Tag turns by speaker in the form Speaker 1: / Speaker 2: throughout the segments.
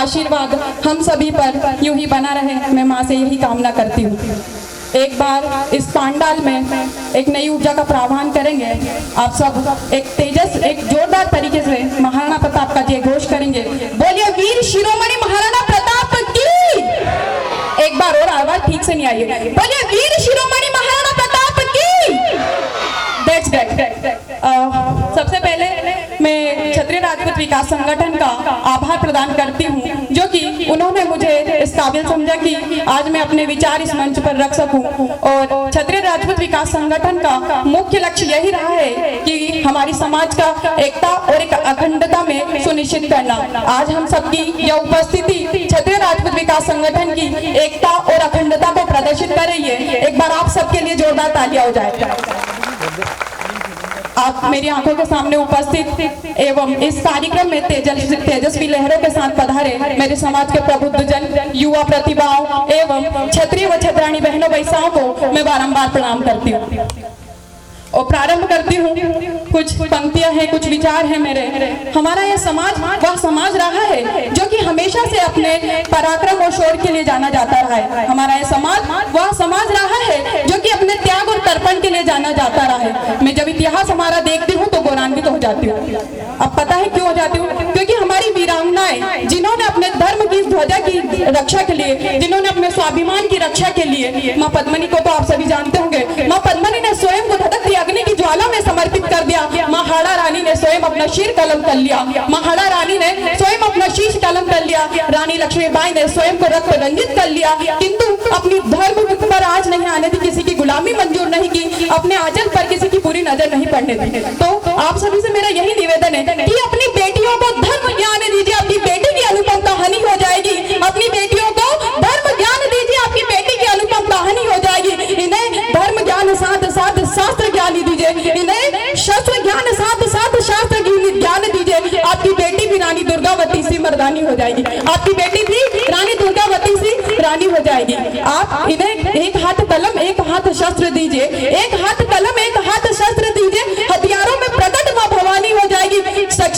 Speaker 1: आशीर्वाद हम सभी पर यूं ही बना रहे, मैं माँ से यही कामना करती हूँ। एक बार इस पांडाल में एक नई ऊर्जा का प्रावधान करेंगे। आप सब एक जोरदार तरीके से महाराणा प्रताप का जय घोष करेंगे। बोलिए वीर शिरोमणि महाराणा प्रताप की। एक बार और आवाज ठीक से नहीं आई है। बोलिए वीर शिरोमणि महाराणा प्रताप की। That's great. सबसे पहले मैं क्षत्रिय राजपूत विकास संगठन का आभार प्रदान करती हूँ, जो कि उन्होंने मुझे इस काबिल समझा कि आज मैं अपने विचार इस मंच पर रख सकूं। और क्षत्रिय राजपूत विकास संगठन का मुख्य लक्ष्य यही रहा है कि हमारी समाज का एकता और एक अखंडता में सुनिश्चित करना। आज हम सबकी यह उपस्थिति क्षत्रिय राजपूत विकास संगठन की एकता और अखंडता को प्रदर्शित कर रही है। एक बार आप सबके लिए जोरदार तालियां हो जाए। आप मेरी आंखों के सामने उपस्थित एवं इस कार्यक्रम में तेजस्वी लहरों के साथ पधारे मेरे समाज के प्रबुद्ध जन, युवा प्रतिभाओं एवं क्षत्रिय व क्षत्राणी बहनों भैसाओं को मैं बारंबार प्रणाम करती हूँ और प्रारंभ करती हूँ। कुछ पंक्तियां हैं, कुछ विचार हैं मेरे। हमारा यह समाज वह समाज रहा है जो कि हमेशा से अपने पराक्रम और शौर्य के लिए जाना जाता रहा है। हमारा यह समाज वह समाज रहा है जो कि अपने त्याग और तर्पण के लिए जाना जाता रहा है। मैं जब इतिहास हमारा देखती हूँ तो गौरवान्वित हो जाती हूँ। अब पता है क्यों हो जाती हूँ? क्योंकि हमारी वीरांगनाएं, जिन्होंने अपने धर्म की ध्वजा की रक्षा के लिए, जिन्होंने अपने स्वाभिमान की रक्षा के लिए, माँ पद्मनी को तो आप सभी जानते होंगे, माँ पद्मनी ने स्वयं को धधकती अग्नि की ज्वाला में समर्पित कर दिया। महाड़ा रानी ने स्वयं अपना शीर कलम कर लिया। महाड़ा रानी ने स्वयं अपना शीश कलम कर लिया। रानी लक्ष्मीबाई ने स्वयं को रक्त रंजित कर लिया, किंतु अपनी धर्म पर आज नहीं आने दी, किसी की गुलामी मंजूर नहीं की, अपने आंचल पर किसी की बुरी नजर नहीं पड़ने दी। तो आप सभी से मेरा यही निवेदन है कि अपनी बेटियों को धर्म ज्ञान दीजिए। आपकी बेटी की अनुपम कहानी हो जाएगी। अपनी बेटियों को धर्म ज्ञान दीजिए, आपकी बेटी की अनुपम कहानी हो जाएगी। इन्हें धर्म ज्ञान साथ साथ शास्त्र ज्ञान दीजिए, इन्हें शस्त्र ज्ञान साथ साथ शास्त्र ज्ञान दीजिए। आपकी बेटी भी रानी दुर्गावती सी मर्दानी हो जाएगी। आपकी बेटी भी रानी दुर्गावती सी रानी हो जाएगी। आप इन्हें एक हाथ कलम एक हाथ शस्त्र दीजिए, एक हाथ कलम एक हाथ शस्त्र दीजिए। हथियारों में प्रकट मां भवानी हो जाएगी।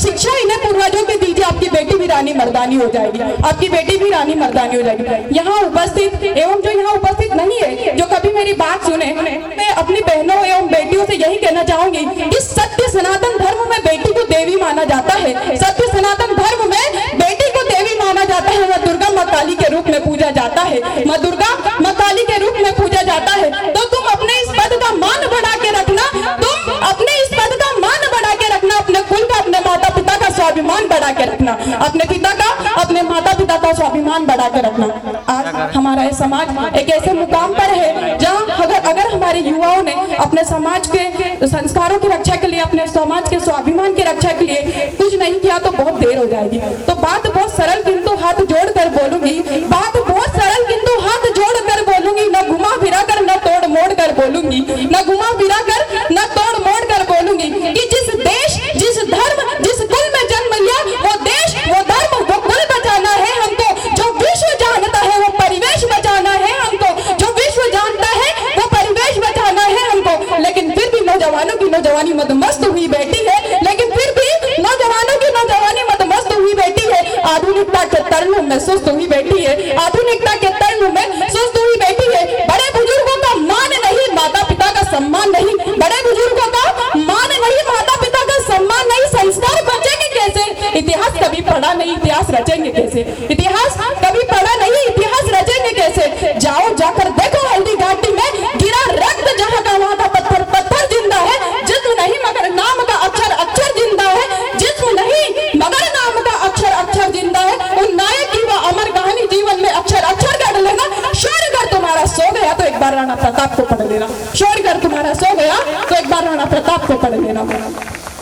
Speaker 1: शिक्षा इन्हें पूर्वजों के दीजिए, आपकी बेटी भी रानी मर्दानी हो जाएगी। आपकी बेटी भी रानी मर्दानी हो जाएगी। यहाँ उपस्थित एवं जो यहाँ उपस्थित नहीं है, जो कभी मेरी बात सुने, मैं अपनी बहनों एवं बेटियों से यही कहना चाहूंगी कि सत्य सनातन धर्म में बेटी को देवी माना जाता है। सत्य सनातन धर्म में बेटी को देवी माना जाता है। माँ दुर्गा माँ काली के रूप में पूजा जाता है। माँ दुर्गा माँ काली के रूप में पूजा जाता है। तो तुम अपने इस पद का मान बढ़ा के रखना, तुम अपने इस पद का मान बढ़ा के रखना, अपने कुल का, अपने माता पिता का स्वाभिमान बढ़ा के रखना, अपने पिता का, अपने माता पिता का स्वाभिमान बढ़ा के रखना। आज हमारा ये समाज एक ऐसे मुकाम पर है जहाँ अगर हमारे युवाओं ने अपने समाज के संस्कारों की रक्षा के लिए, अपने समाज के स्वाभिमान की रक्षा के लिए कुछ नहीं किया तो बहुत देर हो जाएगी। तो बात बहुत सरल किंतु हाथ जोड़ कर बोलूंगी, बात बहुत सरल किंतु हाथ जोड़ कर बोलूंगी। न घुमा फिरा कर न तोड़ मोड़ कर बोलूंगी, न घुमा फिरा कर न तोड़ मोड़ कर बोलूंगी कि जिस देश, जिस धर्म, जिस कुल में जन्म लिया, वो देश, वो धर्म, वो कुल बचाना है हमको। जो विश्व जानता है वो परिवेश बचाना है हमको। जो विश्व जानता है वो परिवेश बचाना है हमको। लेकिन फिर भी नौजवानों की नौजवानी मदमस्त हुई बैठी है, लेकिन फिर भी नौजवानों की नौजवानी मदमस्त हुई बैठी है। आधुनिकता के तर्ज में सुस्त हुई बैठी है। आधुनिकता के तर्ज में सुस्त हुई बैठी है। बड़े बुजुर्गों का मान नहीं, माता पिता का सम्मान नहीं। बड़े बुजुर्गों का मान नहीं, माता पिता का सम्मान नहीं। संस्कार बचेंगे कैसे? इतिहास कभी पढ़ा नहीं, इतिहास रचेंगे कैसे? इतिहास कभी पढ़ा नहीं, इतिहास रचेंगे कैसे? जाओ जाकर देखो हल्दी घाटी में गिरा रक्त, जहाँ का वहाँ का पत्थर पत्थर जिंदा है। जिस्म नहीं मगर नाम का अक्षर अक्षर जिंदा है। जिस्म नहीं मगर नाम का अक्षर अक्षर जिंदा है। उन नायक की वह अमर कहानी जीवन में अक्षर अक्षर कर लेना। शौर्यगर तुम्हारा सो गया तो एक बार राणा प्रताप को पढ़ लेना। शौर्यगर तुम्हारा सो गया तो एक बार राणा प्रताप को पढ़ लेना।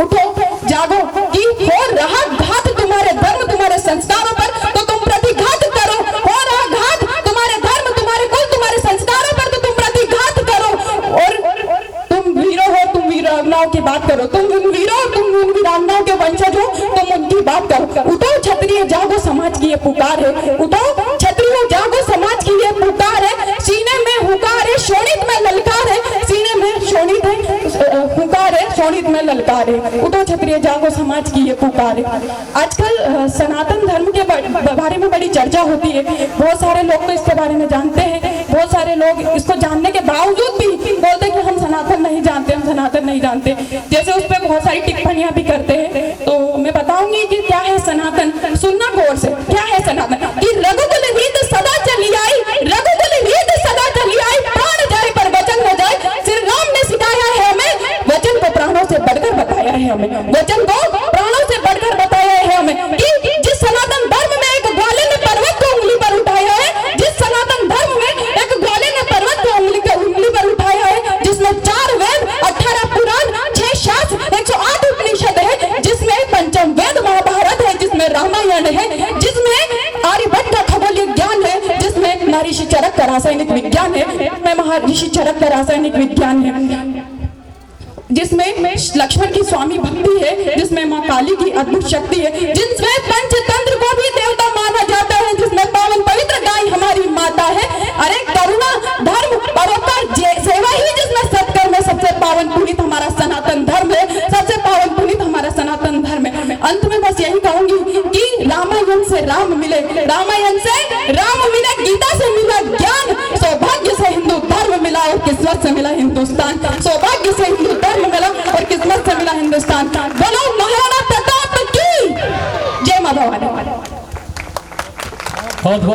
Speaker 1: उठो जागो कि हो रहा घात तुम्हारे धर्म, तुम्हारे संस्कारों पर, तो तुम प्रतिघात करो। हो रहा घात तुम्हारे धर्म, तुम्हारे कुल, तुम्हारे संस्कारों पर, तो तुम प्रतिघात करो। और तुम वीरों हो, तुम वीरांगनाओं की बात करो। तुम वीरों, तुम वीरांगनाओं के वंशज हो, तुम उनकी बात करो। उठो क्षत्रिय जागो, समाज की ये पुकार है। उठो क्षत्रिय जागो, समाज की ये पुकार है। सीने में हुकार है, शोणित में ललकार है। सीने में शोणित है, हुकार है, शोणित में ललकार है। उठो क्षत्रिय जागो, समाज की ये पुकार है। आजकल सनातन धर्म के बारे में बड़ी चर्चा होती है, बहुत सारे लोग तो इसके बारे में जानते हैं, बहुत सारे लोग इसको जानने के बावजूद भी बोलते हैं कि हम सनातन नहीं जानते, हम सनातन नहीं जानते, जैसे उस पर बहुत सारी टिप्पणियां भी करते हैं। तो मैं बताऊंगी कि क्या है सनातन, सुनना गौर से, क्या है सनातन। कि रघुकुल रीत सदा चली आई, रघुकुल रीत सदा चली आई, प्राण जाए पर वचन न जाए। श्री राम ने सिखाया है हमें, वचन को प्राणों से बढ़कर बताया है हमें, वचन को प्राणों से बढ़कर बताया है हमें। कि जिस सनातन धर्म में एक ग्वाले ने पर्वत को उंगली पर उठाया है, जिस सनातन धर्म में एक ग्वाले ने पर्वत को उंगली पर उठाया है, जिसमें 4 वेद, 18 पुराण, 6 शास्त्र, 108 उपनिषद है, जिसमें पंचम वेद महाभारत है, जिसमें रामायण है, जिसमें आर्यभट्ट का खगोलीय ज्ञान है, जिसमें महर्षि चरक का रासायनिक विज्ञान है, जिसमें महर्षि चरक का रासायनिक विज्ञान है, जिसमें लक्ष्मण की स्वामी भक्ति है, जिसमें माँ काली की अद्भुत शक्ति है, जिसमें पंचतंत्र को भी देवता माना जाता है, जिसमें पावन पवित्र गाय हमारी माता है। अरे करुणा, धर्म, परोपकार, सेवा ही जिसमें सत्कर्म है, सबसे पावन पुनीत हमारा सनातन धर्म है, सबसे पावन पुनीत हमारा सनातन धर्म है। अंत में बस यही कहूंगी कि रामायण से राम मिले, रामायण से राम मिले, गीता से मिला ज्ञान, सौभाग्य से हिंदू धर्म मिला और किस्मत से मिला हिंदुस्तान, सौभाग्य से हिंदू धर्म मिला और किस्मत से मिला हिंदुस्तान। बोलो महाराणा प्रताप की जय। माधव।